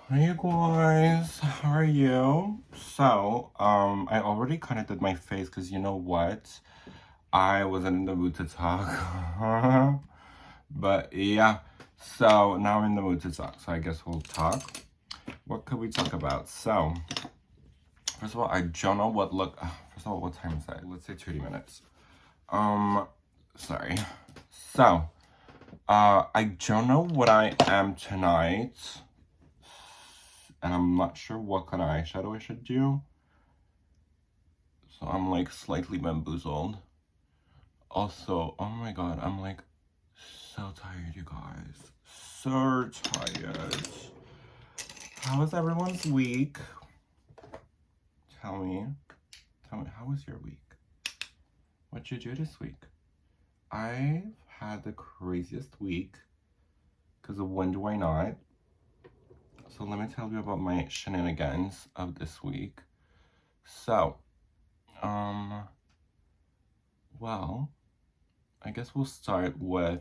Hey guys, how are you? So, I already kind of did my face because you know what? I wasn't in the mood to talk. But yeah, so now I'm in the mood to talk, so I guess we'll talk. What could we talk about? So, first of all, I don't know what look. First of all, what time is that? Let's say 30 minutes. Um, sorry. So, I don't know what I am tonight, and I'm not sure what kind of eyeshadow I should do. So I'm like slightly bamboozled. Also, oh my god, I'm like so tired, you guys. So tired. How was everyone's week? Tell me. Tell me, how was your week? What'd you do this week? I've had the craziest week because of when do I not? So let me tell you about my shenanigans of this week. So, well, I guess we'll start with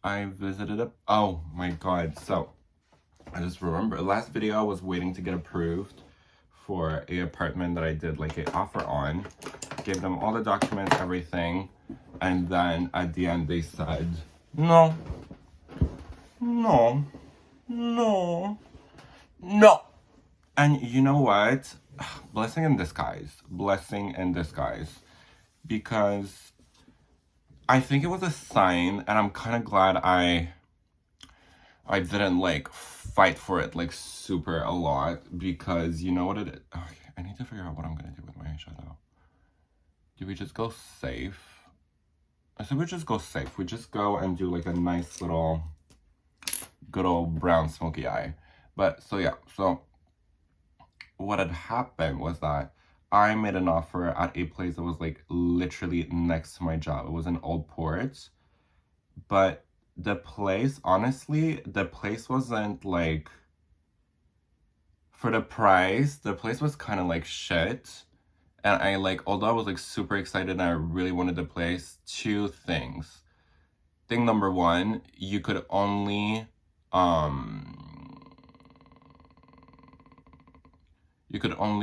I visited a oh my god, so I just remember the last video I was waiting to get approved for a apartment that I did like a offer on. Gave them all the documents, everything, and then at the end they said, no, no, no, no. And you know what? Blessing in disguise. Blessing in disguise. Because I think it was a sign, and I'm kind of glad I didn't like fight for it like super a lot, because you know what it is. Okay, I need to figure out what I'm gonna do with my eyeshadow. Do we just go safe? I think we just go safe. We just go and do like a nice little good old brown smoky eye. But so yeah, so what had happened was that I made an offer at a place that was like literally next to my job. It was in Old Port, but the place, honestly, the place wasn't like, for the price, the place was kind of like shit. And I like, although I was like super excited and I really wanted the place, two things. Thing number one, you could only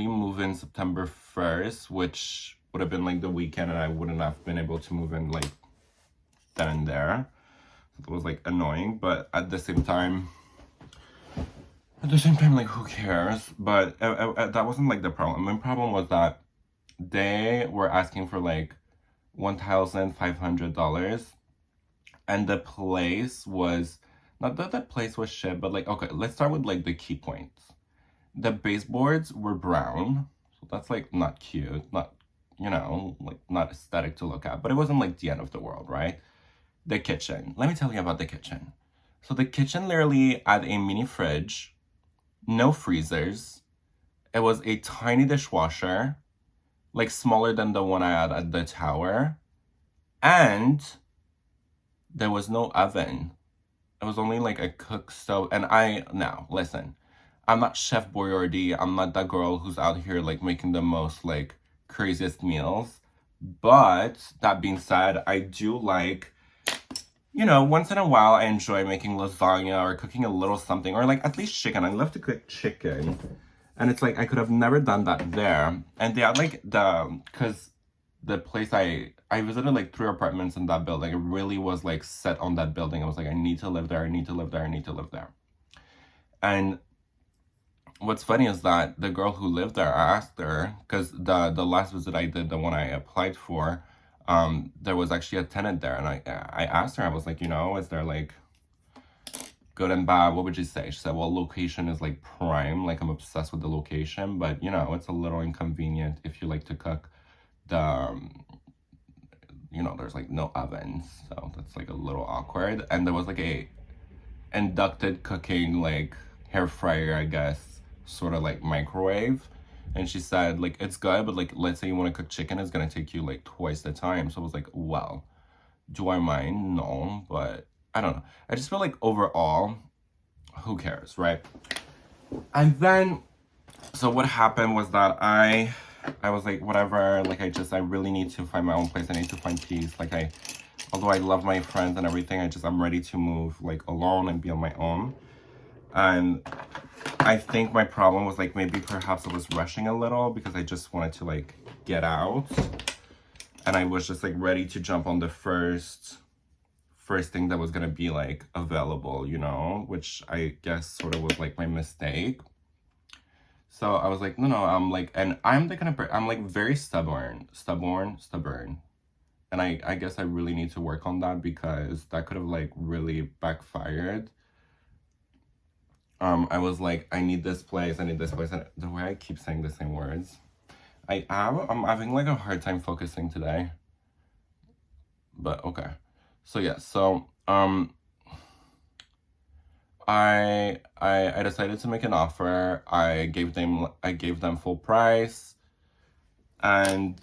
move in September 1st, which would have been like the weekend, and I wouldn't have been able to move in like then and there. It was like annoying, but at the same time, like, who cares? But that wasn't like the problem. My problem was that they were asking for like $1,500, and the place was, not that the place was shit, but like, okay, let's start with like the key points. The baseboards were brown, so that's like not cute, not, you know, like not aesthetic to look at, but it wasn't like the end of the world, right? The kitchen. Let me tell you about the kitchen. So the kitchen literally had a mini fridge, no freezers. It was a tiny dishwasher, like smaller than the one I had at the tower. And there was no oven. It was only like a cook stove. And now, listen, I'm not Chef Boyardee. I'm not that girl who's out here like making the most like craziest meals. But that being said, I do like, you know, once in a while I enjoy making lasagna or cooking a little something, or like at least chicken. I love to cook chicken. And it's like I could have never done that there. And they had like because the place I visited like 3 apartments in that building. It really was like set on that building. I was like, I need to live there, I need to live there, I need to live there. And what's funny is that the girl who lived there, I asked her, because the last visit I did, the one I applied for, there was actually a tenant there, and I asked her, I was like, you know, is there like good and bad? What would you say? She said, well, location is like prime, like I'm obsessed with the location, but you know, it's a little inconvenient if you like to cook. You know, there's like no ovens, so that's like a little awkward. And there was like a inducted cooking like hair fryer, I guess, sort of like microwave. And she said like it's good, but like let's say you want to cook chicken, it's gonna take you like twice the time. So I was like, well, do I mind? No, but I don't know. I just feel like overall, who cares, right? And then, so what happened was that I was like, whatever, like I really need to find my own place. I need to find peace. Like although I love my friends and everything, I'm ready to move like alone and be on my own. And I think my problem was like maybe perhaps I was rushing a little because I just wanted to like get out, and I was just like ready to jump on the first thing that was gonna be like available, you know, which I guess sort of was like my mistake. So I was like, no, I'm like, and I'm the kind of I'm like very stubborn. And I guess I really need to work on that because that could have like really backfired. I was like, I need this place, and the way I keep saying the same words, I'm having like a hard time focusing today. But okay. So yeah, so I decided to make an offer. I gave them full price, and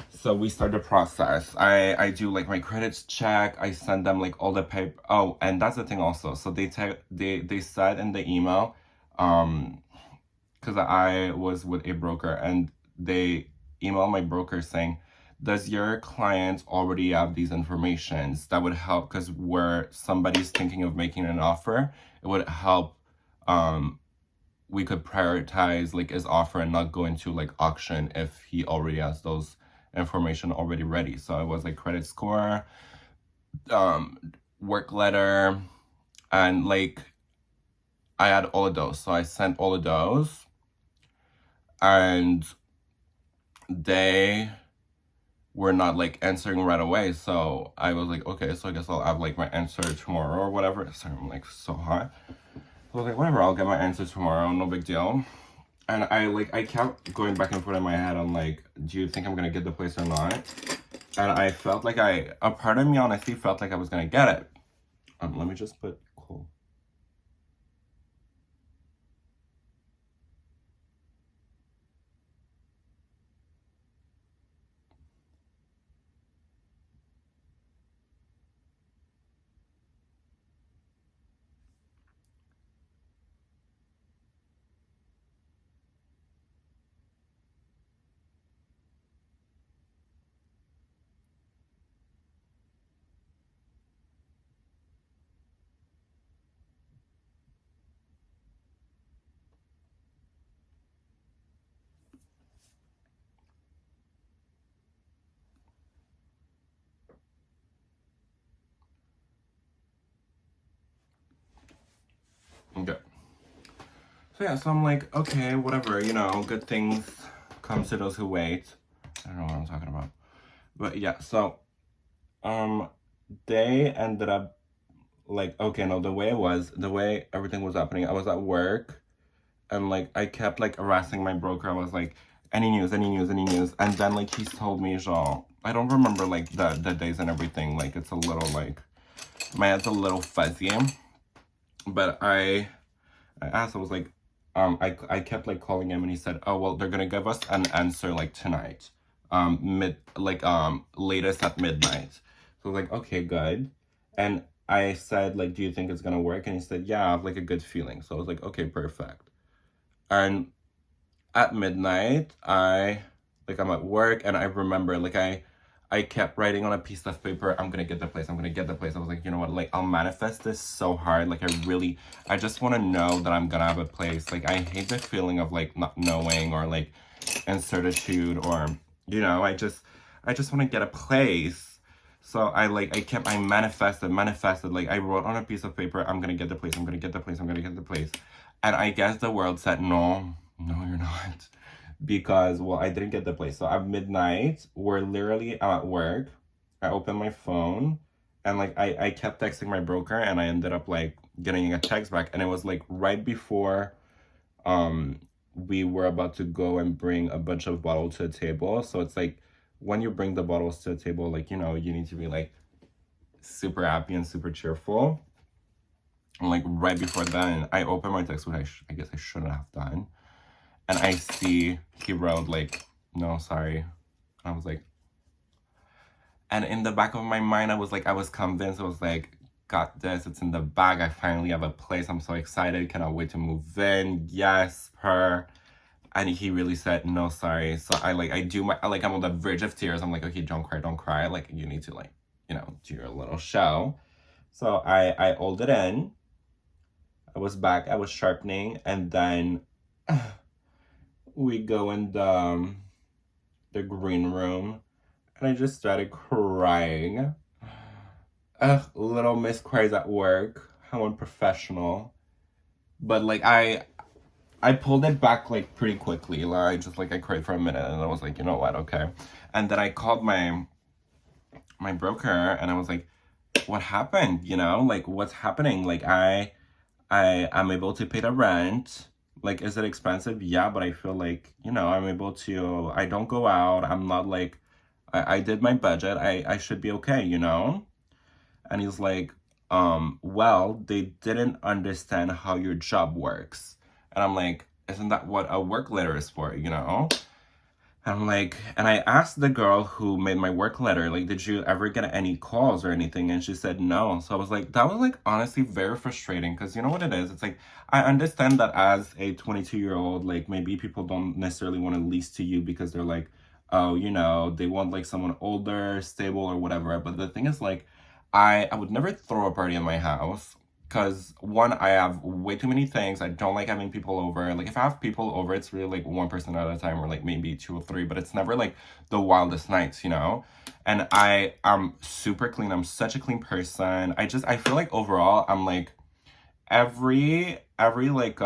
so we start the process. I do like my credits check. I send them like all the paper. Oh, and that's the thing also. So they said in the email, because I was with a broker, and they emailed my broker saying, does your client already have these informations that would help? Because where somebody's thinking of making an offer, it would help. We could prioritize like his offer and not go into like auction if he already has those information already ready. So it was like credit score, work letter, and like I had all of those. So I sent all of those, and they were not like answering right away. So I was like, okay, so I guess I'll have like my answer tomorrow or whatever. Sorry, I'm like so hot. So I was like, whatever, I'll get my answer tomorrow, no big deal. And I kept going back and forth in my head on like, do you think I'm gonna get the place or not? And I felt like a part of me honestly felt like I was gonna get it. Let me just put cool. Okay. So yeah, so I'm like, okay, whatever, you know, good things come to those who wait. I don't know what I'm talking about. But yeah, so they ended up like, okay, no, the way everything was happening, I was at work, and like I kept like harassing my broker. I was like, any news, any news, any news. And then like he told me, Jean, I don't remember like the days and everything. Like it's a little like my head's a little fuzzy. But I asked, I was like, I kept like calling him, and he said, oh well, they're gonna give us an answer like tonight. Latest at midnight. So I was like, okay, good. And I said, like, do you think it's gonna work? And he said, yeah, I have like a good feeling. So I was like, okay, perfect. And at midnight, I'm at work, and I remember like I kept writing on a piece of paper, I'm gonna get the place, I'm gonna get the place. I was like, you know what, like I'll manifest this so hard. Like I just want to know that I'm gonna have a place. Like I hate the feeling of like not knowing, or like incertitude, or you know, I just want to get a place. So I manifested, like I wrote on a piece of paper, I'm gonna get the place, I'm gonna get the place, I'm gonna get the place. And I guess the world said, no, you're not. Because, well, I didn't get the place. So at midnight, I'm at work. I opened my phone, and like I kept texting my broker, and I ended up like getting a text back. And it was like right before we were about to go and bring a bunch of bottles to the table. So it's like when you bring the bottles to the table, like, you know, you need to be like super happy and super cheerful. And like right before then, I opened my text, which I guess I shouldn't have done. And I see he wrote like, no, sorry. And I was like, and in the back of my mind, I was convinced. I was like, got this, it's in the bag. I finally have a place. I'm so excited. Cannot wait to move in. Yes, her. And he really said, no, sorry. So I'm on the verge of tears. I'm like, okay, don't cry. Like, you need to like, you know, do your little show. So I hold it in. I was back, I was sharpening, and then we go in the green room, and I just started crying. Ugh, little Miss cries at work. How unprofessional. But like I pulled it back like pretty quickly. Like just like I cried for a minute and I was like, you know what, okay. And then I called my broker and I was like, what happened? You know, like what's happening? Like I am able to pay the rent. Like, is it expensive? Yeah, but I feel like, you know, I'm able to, I don't go out. I'm not like, I did my budget. I should be okay, you know? And he's like, well, they didn't understand how your job works. And I'm like, isn't that what a work letter is for, you know? And I'm like, and I asked the girl who made my work letter, like, did you ever get any calls or anything? And she said no. So I was like, that was like honestly very frustrating because you know what it is? It's like, I understand that as a 22-year-old, like maybe people don't necessarily want to lease to you because they're like, oh, you know, they want like someone older, stable or whatever. But the thing is like, I would never throw a party in my house because one, I have way too many things. I don't like having people over. Like if I have people over, it's really like one person at a time or like maybe two or three, but it's never like the wildest nights, you know? And I am super clean. I'm such a clean person. I feel like overall I'm like every like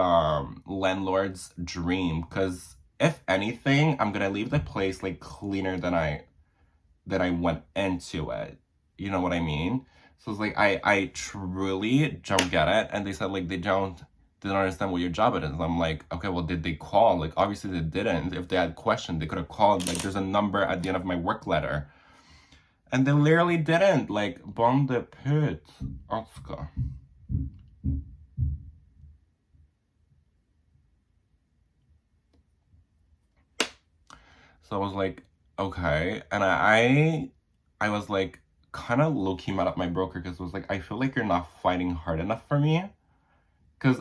landlord's dream because if anything, I'm gonna leave the place like cleaner than I went into it. You know what I mean? So it's like I truly don't get it. And they said like they don't understand what your job it is. I'm like, okay, well did they call? Like obviously they didn't. If they had questioned, they could have called. Like there's a number at the end of my work letter. And they literally didn't. Like bon de pute. Oscar. So I was like, okay. And I was like kind of low key mad at my broker because it was like, I feel like you're not fighting hard enough for me. Because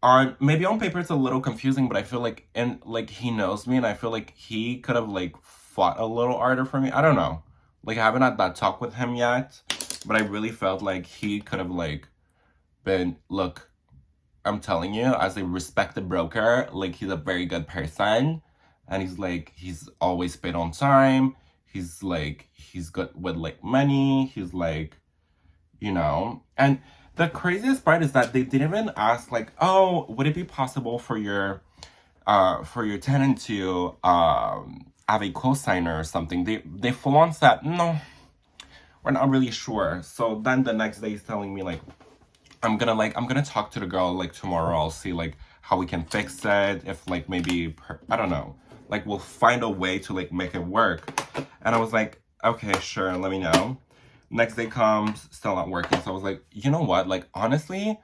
on maybe on paper it's a little confusing, but I feel like and like he knows me and I feel like he could have like fought a little harder for me. I don't know. Like I haven't had that talk with him yet, but I really felt like he could have like been, look, I'm telling you, as a respected broker, like he's a very good person. And he's like, he's always paid on time. He's like, he's good with like money. He's like, you know. And the craziest part is that they didn't even ask like, oh, would it be possible for your tenant to have a co-signer or something? They full on said, no, we're not really sure. So then the next day he's telling me like, I'm gonna talk to the girl like tomorrow. I'll see like how we can fix it. If like maybe I don't know, like we'll find a way to like make it work. And I was like, okay, sure, let me know. Next day comes, still not working. So I was like, you know what? Like honestly,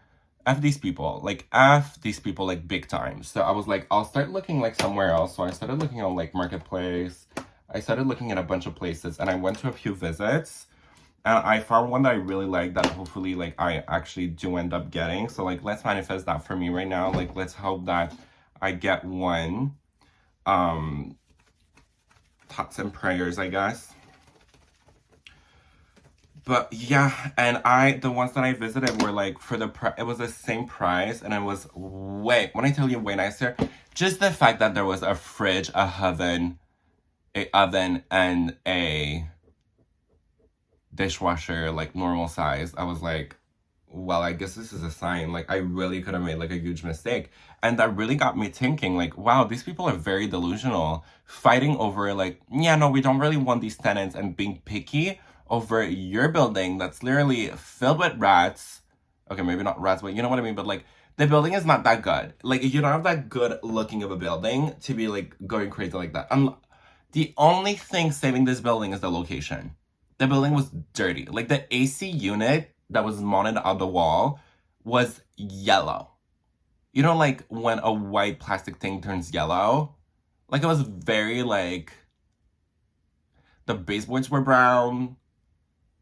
F these people. Like F these people like big time. So I was like, I'll start looking like somewhere else. So I started looking on like Marketplace. I started looking at a bunch of places and I went to a few visits. And I found one that I really like that hopefully like I actually do end up getting. So like let's manifest that for me right now. Like let's hope that I get one. Thoughts and prayers, I guess. But yeah, and the ones that I visited were like for it was the same price and it was when I tell you way nicer, just the fact that there was a fridge, a oven, and a dishwasher like normal size. I was like, well, I guess this is a sign. Like I really could have made like a huge mistake. And that really got me thinking like, wow, these people are very delusional, fighting over like, yeah, no, we don't really want these tenants and being picky over your building that's literally filled with rats. Okay, maybe not rats, but you know what I mean? But like the building is not that good. Like you don't have that good looking of a building to be like going crazy like that. The only thing saving this building is the location. The building was dirty. Like the AC unit that was mounted on the wall was yellow. You know, like when a white plastic thing turns yellow? Like it was very like, the baseboards were brown.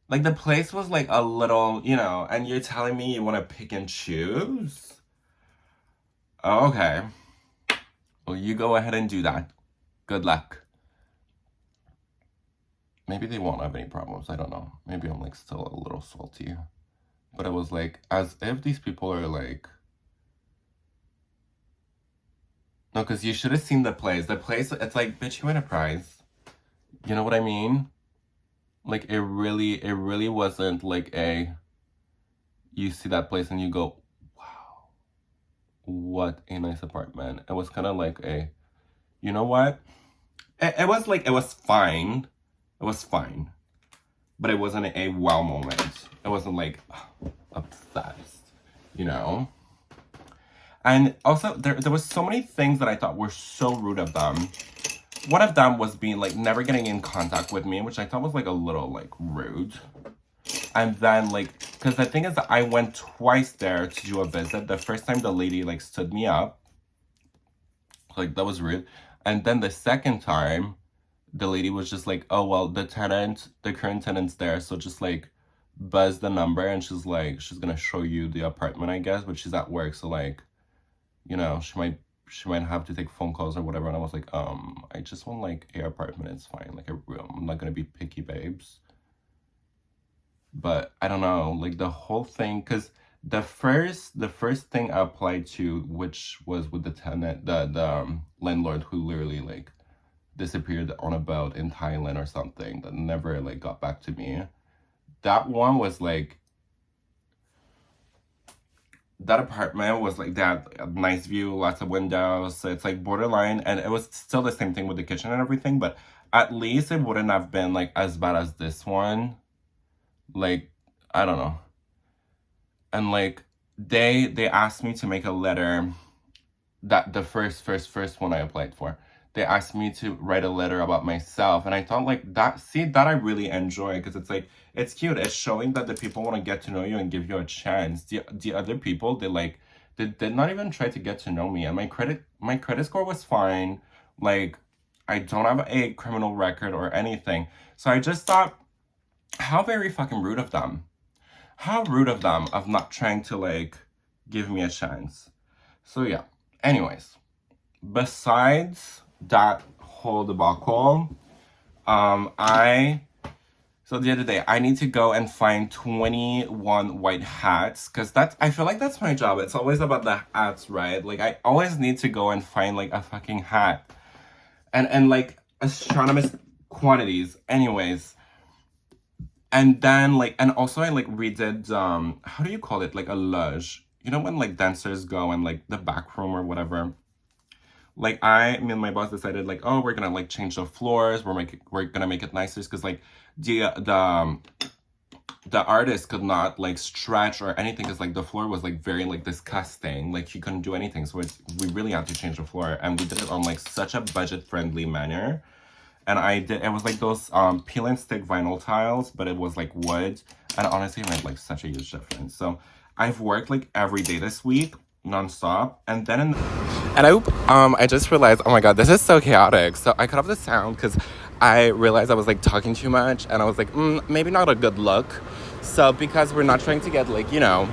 Like the place was like a little, you know, and you're telling me you want to pick and choose? Oh, okay. Well, you go ahead and do that. Good luck. Maybe they won't have any problems. I don't know. Maybe I'm like still a little salty. But it was like, as if these people are like No, because you should have seen the place. The place, it's like, bitch, you win a prize. You know what I mean? Like, it really wasn't like you see that place and you go, wow, what a nice apartment. It was kind of like you know what? It was like, it was fine. It was fine. But it wasn't a wow moment. It wasn't like obsessed, you know? And also, there was so many things that I thought were so rude of them. One of them was being like never getting in contact with me, which I thought was like a little like rude. And then like, because the thing is that I went twice there to do a visit. The first time the lady like stood me up, like that was rude. And then the second time, the lady was just like, oh well, the current tenant's there, so just like buzz the number, and she's like, she's gonna show you the apartment, I guess, but she's at work, so like, you know, she might have to take phone calls or whatever. And I was like, I just want like a apartment, it's fine, like a room. I'm not gonna be picky, babes. But I don't know, like the whole thing, because the first thing I applied to, which was with the tenant, the landlord who literally like disappeared on a boat in Thailand or something, that never like got back to me. That one was like, that apartment was like that, a nice view, lots of windows. So it's like borderline, and it was still the same thing with the kitchen and everything, but at least it wouldn't have been like as bad as this one. Like, I don't know. And like they asked me to make a letter, that the first one I applied for. They asked me to write a letter about myself, and I thought like that, see, that I really enjoy, because it's like, it's cute, it's showing that the people want to get to know you and give you a chance. The other people, they did not even try to get to know me, and my credit score was fine. Like, I don't have a criminal record or anything. So I just thought, how very fucking rude of them. How rude of them of not trying to like give me a chance. So yeah. Anyways, besides that whole debacle, so the other day I need to go and find 21 white hats, because I feel like that's my job. It's always about the hats, right? Like I always need to go and find like a fucking hat, and like astronomous quantities. Anyways. And then like, and also I like redid how do you call it, like a luge, you know, when like dancers go in like the back room or whatever. Like me and my boss decided like, oh, we're gonna like change the floors, we're gonna make it nicer, because like the artist could not like stretch or anything, because like the floor was like very like disgusting, like he couldn't do anything. So we really had to change the floor, and we did it on like such a budget friendly manner. And it was like those peel and stick vinyl tiles, but it was like wood. And honestly, it made like such a huge difference. So I've worked like every day this week, nonstop. And then I just realized, oh my God, this is so chaotic. So I cut off the sound because I realized I was like talking too much, and I was like, maybe not a good look. So because we're not trying to get like, you know,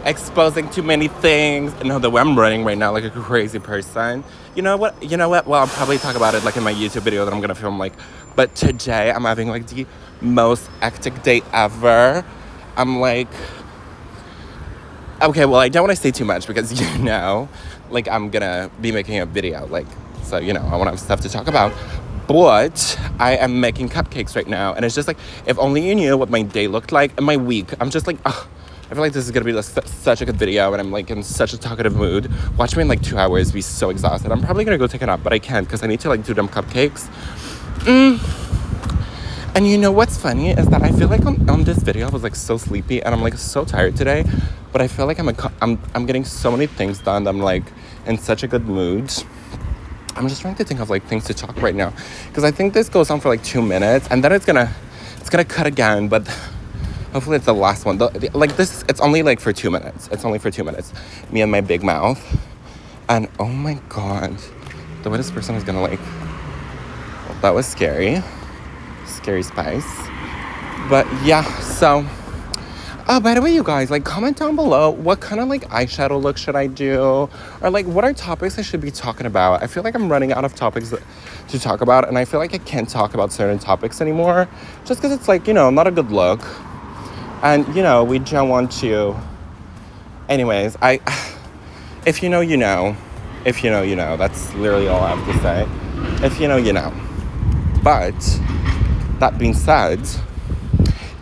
exposing too many things. I know the way I'm running right now like a crazy person. You know what? Well, I'll probably talk about it like in my YouTube video that I'm gonna film. Like, but today I'm having like the most hectic day ever. I'm like, okay, well, I don't want to say too much because, you know, like I'm gonna be making a video, like, so, you know, I want to have stuff to talk about. But I am making cupcakes right now, and it's just like, if only you knew what my day looked like and my week. I'm just like, I feel like this is gonna be like such a good video, and I'm like in such a talkative mood. Watch me in like 2 hours be so exhausted. I'm probably gonna go take a nap, but I can't because I need to like do them cupcakes. And you know what's funny is that I feel like on this video I was like so sleepy, and I'm like so tired today, but I feel like I'm getting so many things done. I'm like in such a good mood. I'm just trying to think of like things to talk right now, because I think this goes on for like 2 minutes, and then it's gonna cut again, but hopefully it's the last one. Like this, it's only like for 2 minutes. It's only for 2 minutes. Me and my big mouth. And oh my God, the way this person is gonna like, well, that was scary. Scary spice. But yeah, so, oh, by the way, you guys, like comment down below what kind of like eyeshadow look should I do? Or like what are topics I should be talking about? I feel like I'm running out of topics to talk about, and I feel like I can't talk about certain topics anymore just because it's like, you know, not a good look. And, you know, we don't want to... Anyways, if you know, you know. If you know, you know. That's literally all I have to say. If you know, you know. But that being said,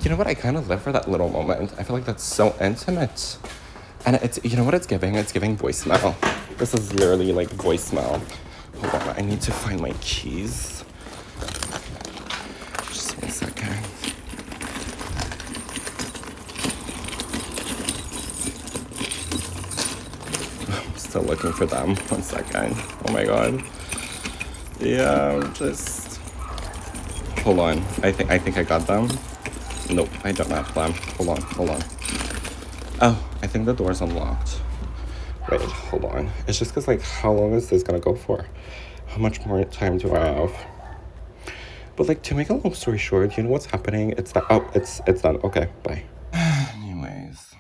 you know what? I kind of live for that little moment. I feel like that's so intimate. And it's, you know what it's giving? It's giving voicemail. This is literally like voicemail. Hold on, I need to find my keys. Just 1 second. I'm still looking for them. 1 second. Oh my god. Yeah, just hold on. I think I got them. Nope, I don't have them. Hold on. Oh, I think the door's unlocked. Wait, hold on. It's just because, like, how long is this gonna go for? How much more time do I have? But, like, to make a long story short, you know what's happening? It's that. Oh, it's done. Okay, bye. Anyways,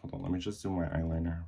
hold on. Let me just do my eyeliner.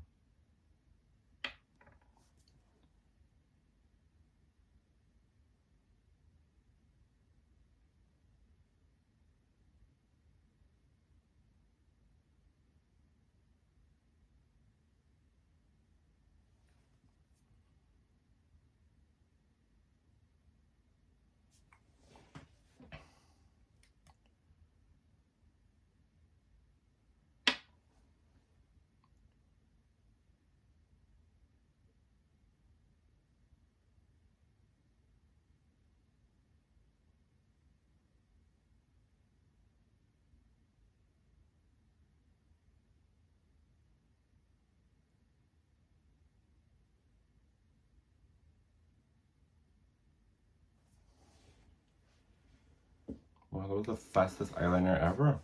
Wow, that was the fastest eyeliner ever.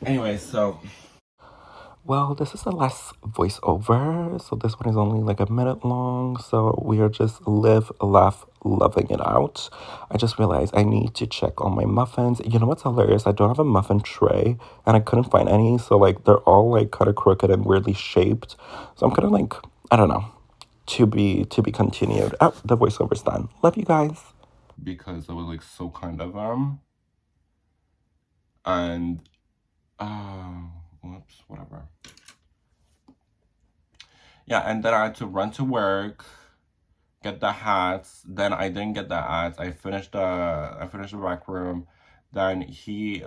Anyway, so. Well, this is the last voiceover, so this one is only like a minute long, so we are just live, laugh, loving it out. I just realized I need to check on my muffins. You know what's hilarious? I don't have a muffin tray, and I couldn't find any, so like they're all like kind of crooked and weirdly shaped. So I'm kind of like, I don't know, to be continued. Oh, the voiceover's done. Love you guys. Because I was like so kind of and whoops, whatever. Yeah, and then I had to run to work, get the hats. Then I didn't get the hats. I finished the rec room. Then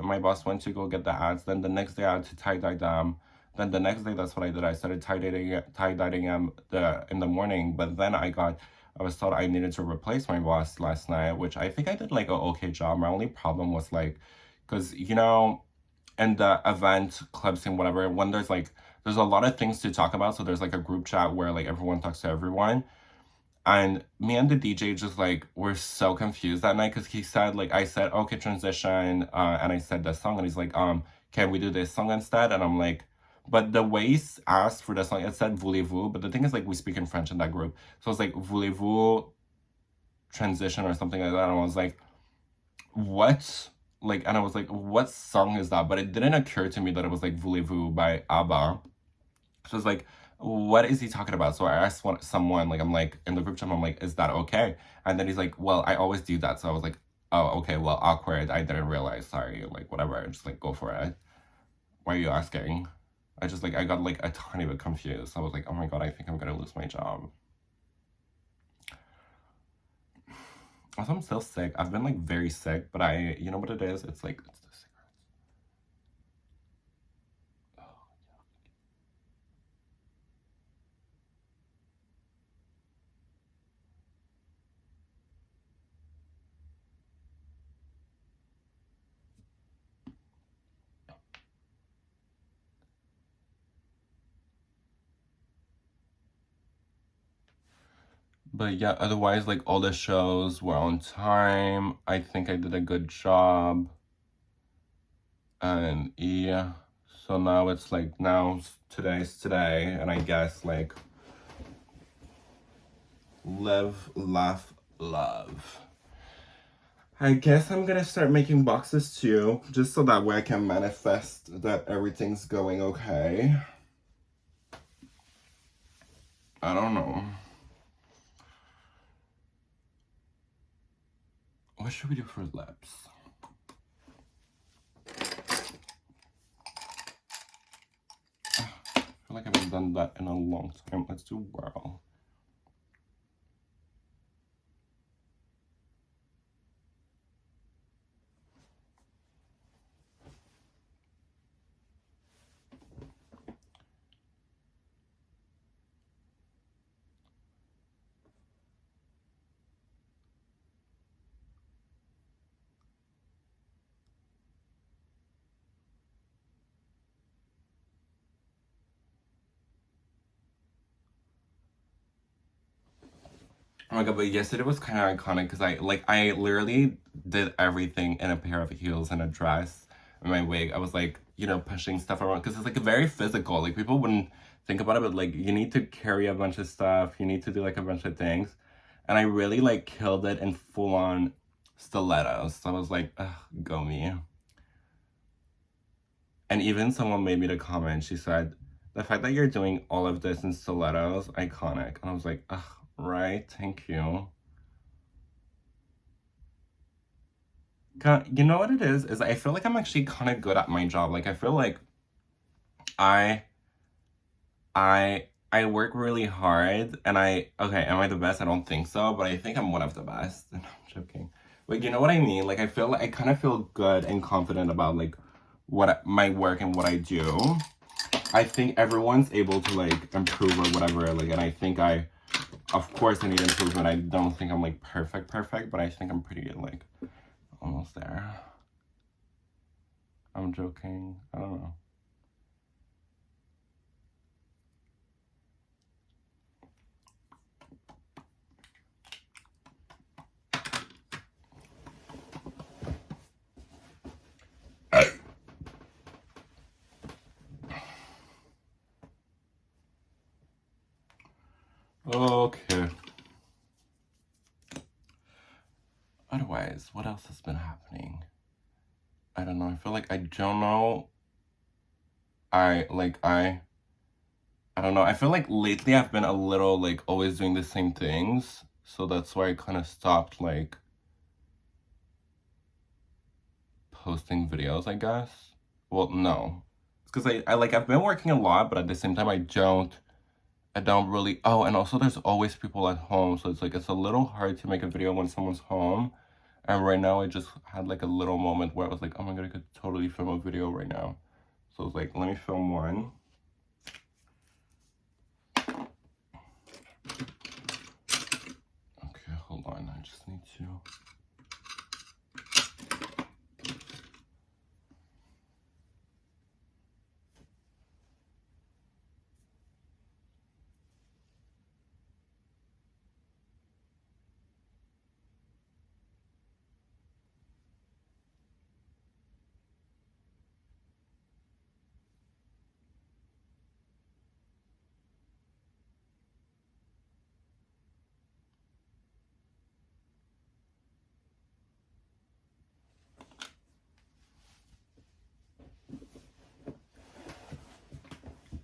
my boss went to go get the hats. Then the next day I had to tie dye them. Then the next day that's what I did. I started tie dyeing them in the morning. But then I was told I needed to replace my boss last night, which I think I did like an okay job. My only problem was like, because in the event clips and whatever, when there's a lot of things to talk about. So there's like a group chat where like everyone talks to everyone. And me and the DJ just like were so confused that night because he said like I said okay transition and I said the song and he's like can we do this song instead, and I'm like, but the way he asked for the song it said voulez-vous, but the thing is like we speak in French in that group, so it's like voulez-vous transition or something like that, and I was like what, like, and I was like what song is that, but it didn't occur to me that it was like voulez-vous by ABBA. So I was like, what is he talking about? So I asked someone, like, I'm like, in the group chat, I'm like, is that okay? And then he's like, well, I always do that. So I was like, oh, okay, well, awkward. I didn't realize. Sorry. Like, whatever. Just, like, go for it. Why are you asking? I got, like, a tiny bit confused. I was like, oh my God, I think I'm going to lose my job. Also, I'm still sick. I've been, like, very sick, but you know what it is? It's, like, it's the cigarettes. But yeah, otherwise, like, all the shows were on time. I think I did a good job. And yeah, so now it's like, today's today, and I guess like live, laugh, love. I guess I'm gonna start making boxes too, just so that way I can manifest that everything's going okay. I don't know. What should we do for lips? feel like I haven't done that in a long time. Let's do whirl. Oh my god, but yesterday was kind of iconic because I literally did everything in a pair of heels and a dress and my wig. I was like, you know, pushing stuff around because it's like very physical. Like people wouldn't think about it, but like you need to carry a bunch of stuff. You need to do like a bunch of things. And I really like killed it in full on stilettos. So I was like, ugh, go me. And even someone made me the comment. She said, the fact that you're doing all of this in stilettos, iconic. And I was like, ugh, right, thank you. You know what it is I feel like I'm actually kind of good at my job. Like I feel like I I work really hard and okay, am I the best? I don't think so, but I think I'm one of the best. No, I'm joking. Like you know what I mean? Like I feel like I kind of feel good and confident about like my work and what I do. I think everyone's able to like improve or whatever, like, and I think of course I need improvement. I don't think I'm like perfect, but I think I'm pretty like almost there. I'm joking. I don't know. Okay. Otherwise, what else has been happening? I don't know. I feel like I don't know. I don't know. I feel like lately I've been a little like always doing the same things. So that's why I kind of stopped like posting videos, I guess. Well, no. It's because I've been working a lot, but at the same time I don't really. Oh, and also there's always people at home, so it's like it's a little hard to make a video when someone's home. And right now I just had like a little moment where I was like, oh my god, I could totally film a video right now. So I was like, let me film one. Okay, hold on. I just need to.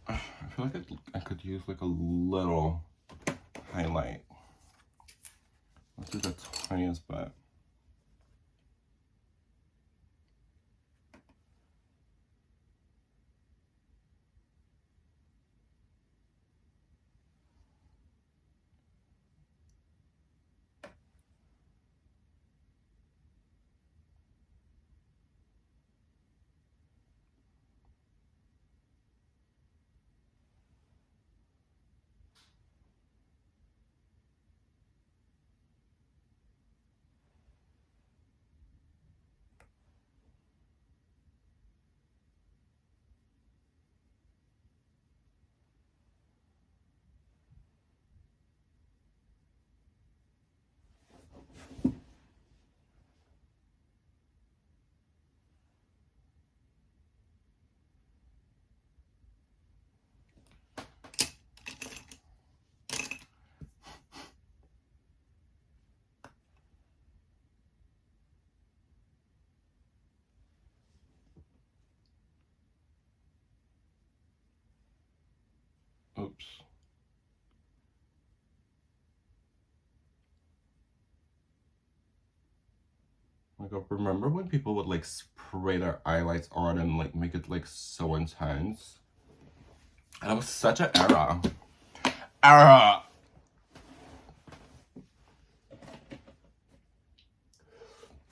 I feel like I could use like a little highlight. Let's do the tiniest bit. Oops. Oh my god, remember when people would like spray their highlights on and like make it like so intense? That was such an era. Era!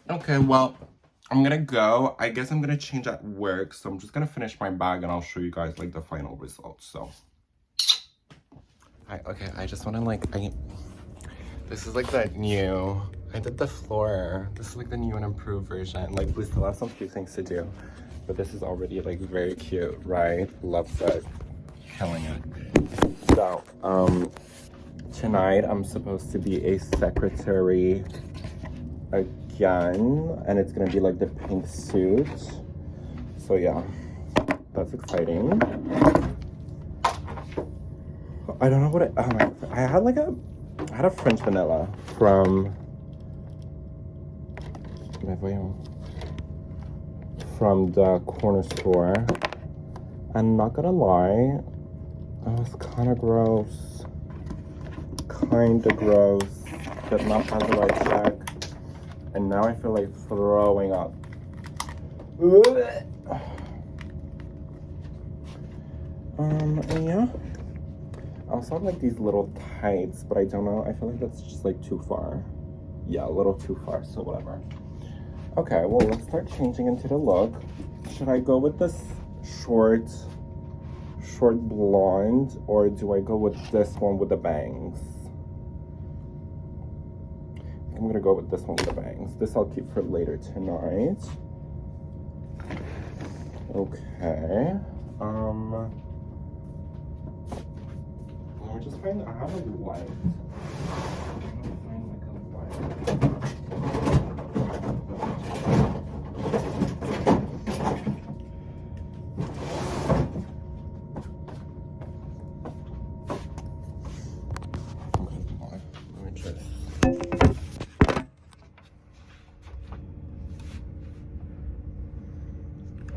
Okay, well, I'm gonna go. I guess I'm gonna change at work, so I'm just gonna finish my bag and I'll show you guys like the final results. So, I just wanna this is like the new. I did the floor. This is like the new and improved version. Like, we still have some few things to do, but this is already like very cute, right? Love it. Killing it. So, tonight I'm supposed to be a secretary again, and it's gonna be like the pink suit. So yeah, that's exciting. I don't know what I had a French vanilla from the corner store, and not gonna lie, it was kind of gross. Did not pass the right check, and now I feel like throwing up. Yeah. I also have like these little tights, but I don't know. I feel like that's just like too far. Yeah, a little too far, so whatever. Okay, well, let's start changing into the look. Should I go with this short blonde, or do I go with this one with the bangs? I'm gonna go with this one with the bangs. This I'll keep for later tonight. Okay. Let me just find. I have like white.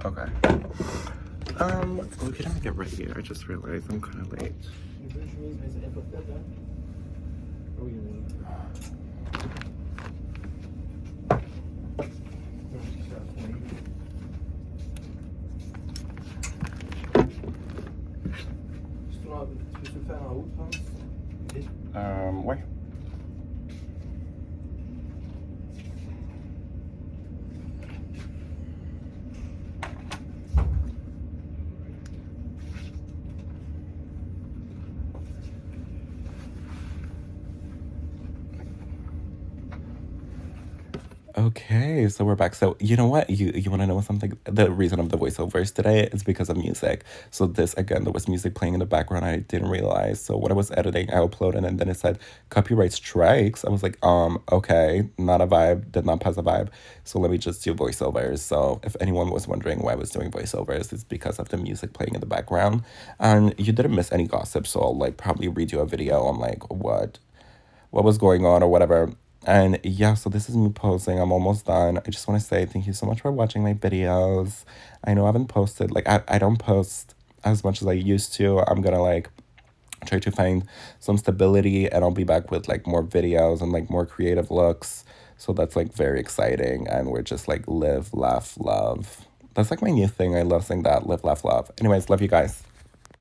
Okay. We can get ready. I just realized I'm kind of late. Ouais. Okay, so we're back. So you know what? You want to know something? The reason of the voiceovers today is because of music. So this, again, there was music playing in the background. I didn't realize. So when I was editing, I uploaded, and then it said copyright strikes. I was like, okay, not a vibe, did not pass a vibe. So let me just do voiceovers. So if anyone was wondering why I was doing voiceovers, it's because of the music playing in the background. And you didn't miss any gossip, so I'll like probably read you a video on like what was going on or whatever. And yeah, so this is me posing. I'm almost done. I just want to say thank you so much for watching my videos. I know I haven't posted, like, I don't post as much as I used to. I'm gonna like try to find some stability, and I'll be back with like more videos and like more creative looks. So that's like very exciting. And we're just like live, laugh, love. That's like my new thing. I love saying that, live, laugh, love. Anyways, love you guys.